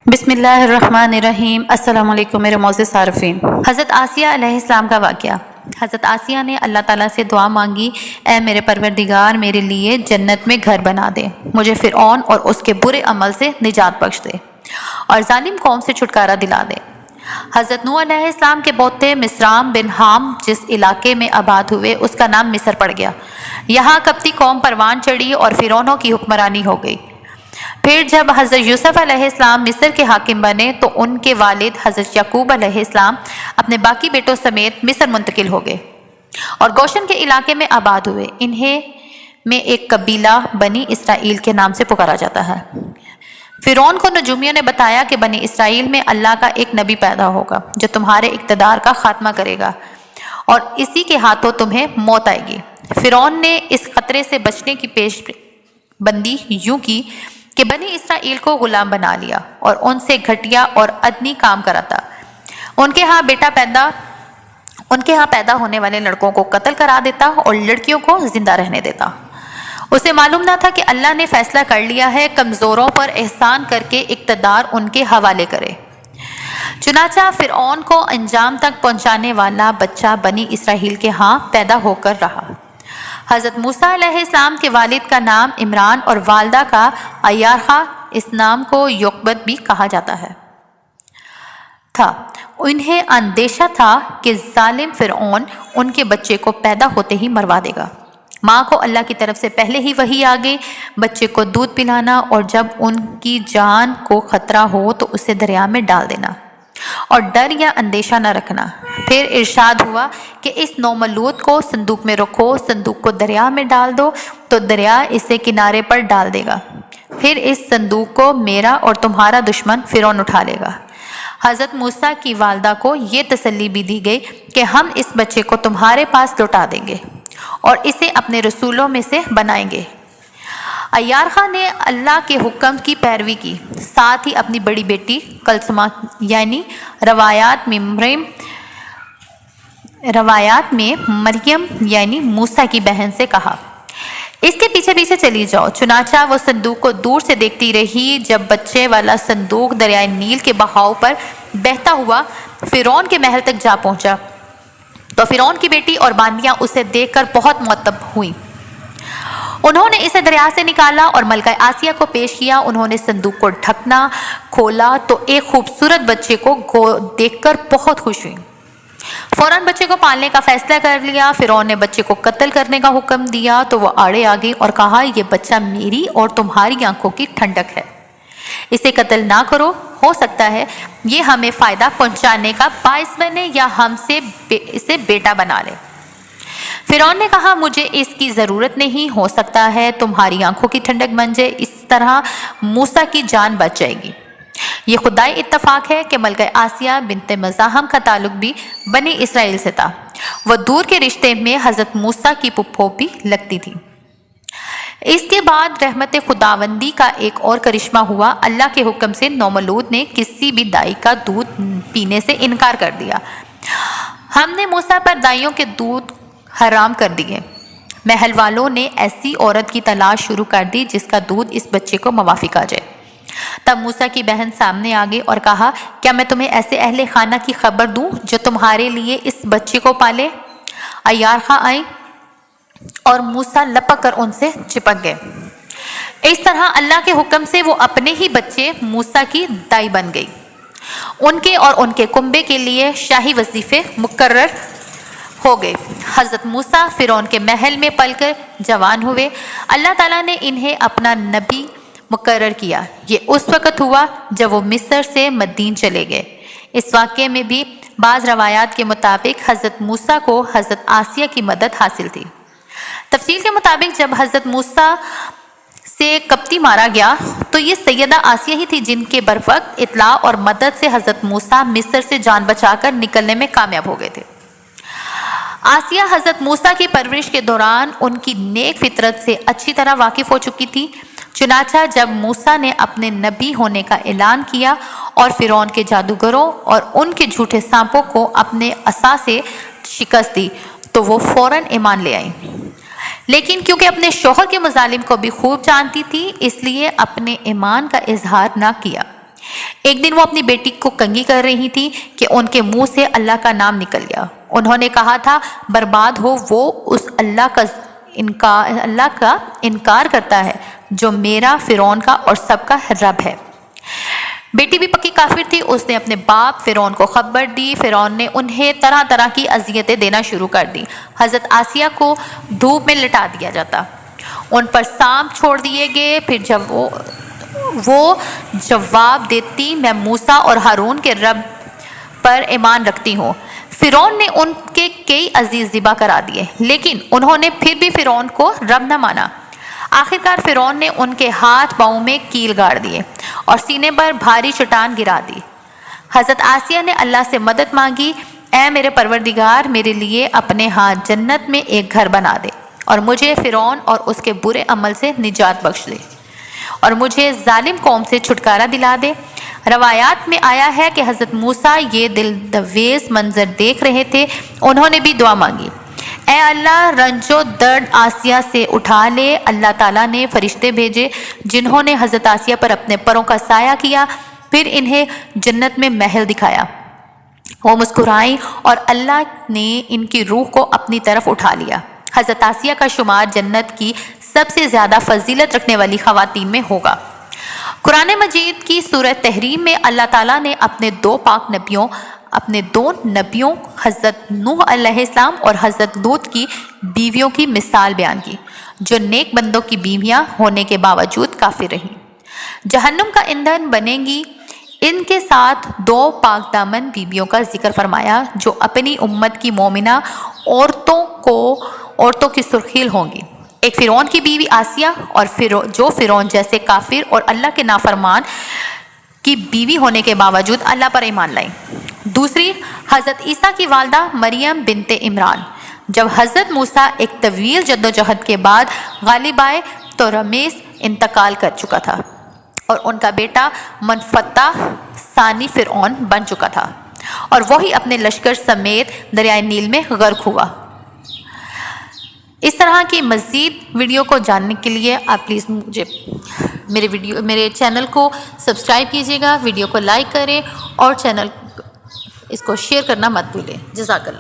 بسم اللہ الرحمن الرحیم۔ السلام علیکم میرے معزز صارفین۔ حضرت آسیہ علیہ السلام کا واقعہ۔ حضرت آسیہ نے اللہ تعالیٰ سے دعا مانگی، اے میرے پروردگار، میرے لیے جنت میں گھر بنا دے، مجھے فرعون اور اس کے برے عمل سے نجات بخش دے اور ظالم قوم سے چھٹکارا دلا دے۔ حضرت نوح علیہ السلام کے پوتے مصرام بن حام جس علاقے میں آباد ہوئے اس کا نام مصر پڑ گیا۔ یہاں قبطی قوم پروان چڑھی اور فرعونوں کی حکمرانی ہو گئی۔ پھر جب حضرت یوسف علیہ السلام مصر کے حاکم بنے تو ان کے والد حضرت یعقوب علیہ السلام اپنے باقی بیٹوں سمیت مصر منتقل ہو گئے اور گوشن کے علاقے میں آباد ہوئے۔ انہیں میں ایک قبیلہ بنی اسرائیل کے نام سے پکارا جاتا ہے۔ فرعون کو نجومیوں نے بتایا کہ بنی اسرائیل میں اللہ کا ایک نبی پیدا ہوگا جو تمہارے اقتدار کا خاتمہ کرے گا اور اسی کے ہاتھوں تمہیں موت آئے گی۔ فرعون نے اس خطرے سے بچنے کی پیش بندی یوں کی کہ بنی اسرائیل کو غلام بنا لیا اور ان سے گھٹیا اور ادنی کام کراتا۔ ان کے ہاں پیدا ہونے والے لڑکوں کو قتل کرا دیتا اور لڑکیوں کو زندہ رہنے دیتا۔ اسے معلوم نہ تھا کہ اللہ نے فیصلہ کر لیا ہے کمزوروں پر احسان کر کے اقتدار ان کے حوالے کرے۔ چنانچہ فرعون کو انجام تک پہنچانے والا بچہ بنی اسرائیل کے ہاں پیدا ہو کر رہا۔ حضرت موسیٰ علیہ السلام کے والد کا نام عمران اور والدہ کا ایارخا، اس نام کو یوقبت بھی کہا جاتا تھا۔ انہیں اندیشہ تھا کہ ظالم فرعون ان کے بچے کو پیدا ہوتے ہی مروا دے گا۔ ماں کو اللہ کی طرف سے پہلے ہی وحی آ گئی، بچے کو دودھ پلانا اور جب ان کی جان کو خطرہ ہو تو اسے دریا میں ڈال دینا اور ڈر یا اندیشہ نہ رکھنا۔ پھر ارشاد ہوا کہ اس نومولود کو صندوق میں رکھو، صندوق کو دریا میں ڈال دو تو دریا اسے کنارے پر ڈال دے گا، پھر اس صندوق کو میرا اور تمہارا دشمن فرعون اٹھا لے گا۔ حضرت موسیٰ کی والدہ کو یہ تسلی بھی دی گئی کہ ہم اس بچے کو تمہارے پاس لوٹا دیں گے اور اسے اپنے رسولوں میں سے بنائیں گے۔ ایارخا نے اللہ کے حکم کی پیروی کی، ساتھ ہی اپنی بڑی بیٹی کلثومہ یعنی روایات میں مریم یعنی موسیٰ کی بہن سے کہا، اس کے پیچھے پیچھے چلی جاؤ۔ چنانچہ وہ صندوق کو دور سے دیکھتی رہی۔ جب بچے والا صندوق دریائے نیل کے بہاؤ پر بہتا ہوا فرعون کے محل تک جا پہنچا تو فرعون کی بیٹی اور باندیاں اسے دیکھ کر بہت معتب ہوئیں۔ انہوں نے اسے دریا سے نکالا اور ملکہ آسیہ کو پیش کیا۔ انہوں نے صندوق کو ڈھکنا کھولا تو ایک خوبصورت بچے کو دیکھ کر بہت خوش ہوئی۔ فوراً بچے کو پالنے کا فیصلہ کر لیا۔ فرعون نے بچے کو قتل کرنے کا حکم دیا تو وہ آڑے آ گئی اور کہا، یہ بچہ میری اور تمہاری آنکھوں کی ٹھنڈک ہے، اسے قتل نہ کرو، ہو سکتا ہے یہ ہمیں فائدہ پہنچانے کا باعث بنے یا ہم سے اسے بیٹا بنا لے۔ فرعون نے کہا، مجھے اس کی ضرورت نہیں، ہو سکتا ہے تمہاری آنکھوں کی ٹھنڈک بن جائے، اس طرح موسیٰ کی جان بچ جائے گی۔ یہ خدائی اتفاق ہے کہ ملکہ آسیہ بنت مزاحم کا تعلق بھی بنی اسرائیل سے تھا، وہ دور کے رشتے میں حضرت موسیٰ کی پھپھو بھی لگتی تھی۔ اس کے بعد رحمت خداوندی کا ایک اور کرشمہ ہوا۔ اللہ کے حکم سے نومولود نے کسی بھی دائی کا دودھ پینے سے انکار کر دیا۔ ہم نے موسیٰ پر دائیوں کے دودھ حرام کر دیے۔ محل والوں نے ایسی عورت کی تلاش شروع کر دی جس کا دودھ اس بچے کو موافق آ جائے۔ تب موسیٰ کی بہن سامنے آ گئی اور کہا، کیا میں تمہیں ایسے اہل خانہ کی خبر دوں جو تمہارے لیے اس بچے کو پالے؟ ایارخا آئی اور موسیٰ لپک کر ان سے چپک گئے۔ اس طرح اللہ کے حکم سے وہ اپنے ہی بچے موسیٰ کی دائی بن گئی۔ ان کے اور ان کے کنبے کے لیے شاہی وظیفے مقرر ہو گئے۔ حضرت موسیٰ فرعون کے محل میں پل کر جوان ہوئے۔ اللہ تعالیٰ نے انہیں اپنا نبی مقرر کیا۔ یہ اس وقت ہوا جب وہ مصر سے مدین چلے گئے۔ اس واقعے میں بھی بعض روایات کے مطابق حضرت موسیٰ کو حضرت آسیہ کی مدد حاصل تھی۔ تفصیل کے مطابق جب حضرت موسیٰ سے قبطی مارا گیا تو یہ سیدہ آسیہ ہی تھی جن کے بروقت اطلاع اور مدد سے حضرت موسیٰ مصر سے جان بچا کر نکلنے میں کامیاب ہو گئے تھے۔ آسیہ حضرت موسیٰ کی پرورش کے دوران ان کی نیک فطرت سے اچھی طرح واقف ہو چکی تھی۔ چنانچہ جب موسیٰ نے اپنے نبی ہونے کا اعلان کیا اور فرعون کے جادوگروں اور ان کے جھوٹے سانپوں کو اپنے عصا سے شکست دی تو وہ فوراً ایمان لے آئیں، لیکن کیونکہ اپنے شوہر کے مظالم کو بھی خوب جانتی تھی اس لیے اپنے ایمان کا اظہار نہ کیا۔ ایک دن وہ اپنی بیٹی کو کنگھی کر رہی تھی کہ ان کے منہ سے اللہ کا نام نکل گیا۔ انہوں نے کہا تھا، برباد ہو وہ اس اللہ کا انکار کرتا ہے جو میرا، فرعون کا اور سب کا رب ہے۔ بیٹی بھی پکی کافر تھی۔ اس نے اپنے باپ فرعون کو خبر دی۔ فرعون نے انہیں طرح طرح کی اذیتیں دینا شروع کر دی۔ حضرت آسیہ کو دھوپ میں لٹا دیا جاتا، ان پر سانپ چھوڑ دیے گئے۔ پھر جب وہ جواب دیتی، میں موسیٰ اور ہارون کے رب پر ایمان رکھتی ہوں۔ فرعون نے ان کے کئی عزیز ذبح کرا دیے، لیکن انہوں نے پھر بھی فرعون کو رب نہ مانا۔ آخرکار فرعون نے ان کے ہاتھ پاؤں میں کیل گاڑ دیے اور سینے پر بھاری چٹان گرا دی۔ حضرت آسیہ نے اللہ سے مدد مانگی، اے میرے پروردگار، میرے لیے اپنے ہاں جنت میں ایک گھر بنا دے اور مجھے فرعون اور اس کے برے عمل سے نجات بخش دے اور مجھے ظالم قوم سے چھٹکارا دلا دے۔ روایات میں آیا ہے کہ حضرت موسیٰ یہ دل دویز منظر دیکھ رہے تھے، انہوں نے بھی دعا مانگی، اے اللہ، رنج و درد آسیہ سے اٹھا لے۔ اللہ تعالیٰ نے فرشتے بھیجے جنہوں نے حضرت آسیہ پر اپنے پروں کا سایہ کیا، پھر انہیں جنت میں محل دکھایا۔ وہ مسکرائیں اور اللہ نے ان کی روح کو اپنی طرف اٹھا لیا۔ حضرت آسیہ کا شمار جنت کی سب سے زیادہ فضیلت رکھنے والی خواتین میں ہوگا۔ قرآن مجید کی سورہ تحریم میں اللہ تعالیٰ نے اپنے دو نبیوں حضرت نوح علیہ السلام اور حضرت لوط کی بیویوں کی مثال بیان کی، جو نیک بندوں کی بیویاں ہونے کے باوجود کافر رہیں، جہنم کا ایندھن بنیں گی۔ ان کے ساتھ دو پاک دامن بیویوں کا ذکر فرمایا جو اپنی امت کی مومنہ عورتوں کی سرخیل ہوں گی۔ ایک فرعون کی بیوی آسیہ، اور جو فرعون جیسے کافر اور اللہ کے نافرمان کی بیوی ہونے کے باوجود اللہ پر ایمان لائیں۔ دوسری حضرت عیسیٰ کی والدہ مریم بنت عمران۔ جب حضرت موسیٰ ایک طویل جدوجہد کے بعد غالب آئے تو رمیس انتقال کر چکا تھا اور ان کا بیٹا منفتح ثانی فرعون بن چکا تھا، اور وہی اپنے لشکر سمیت دریائے نیل میں غرق ہوا۔ اس طرح کی مزید ویڈیو کو جاننے کے لیے آپ پلیز میرے چینل کو سبسکرائب کیجیے گا، ویڈیو کو لائک کریں اور اس کو شیئر کرنا مت بھولیں۔ جزاک اللہ۔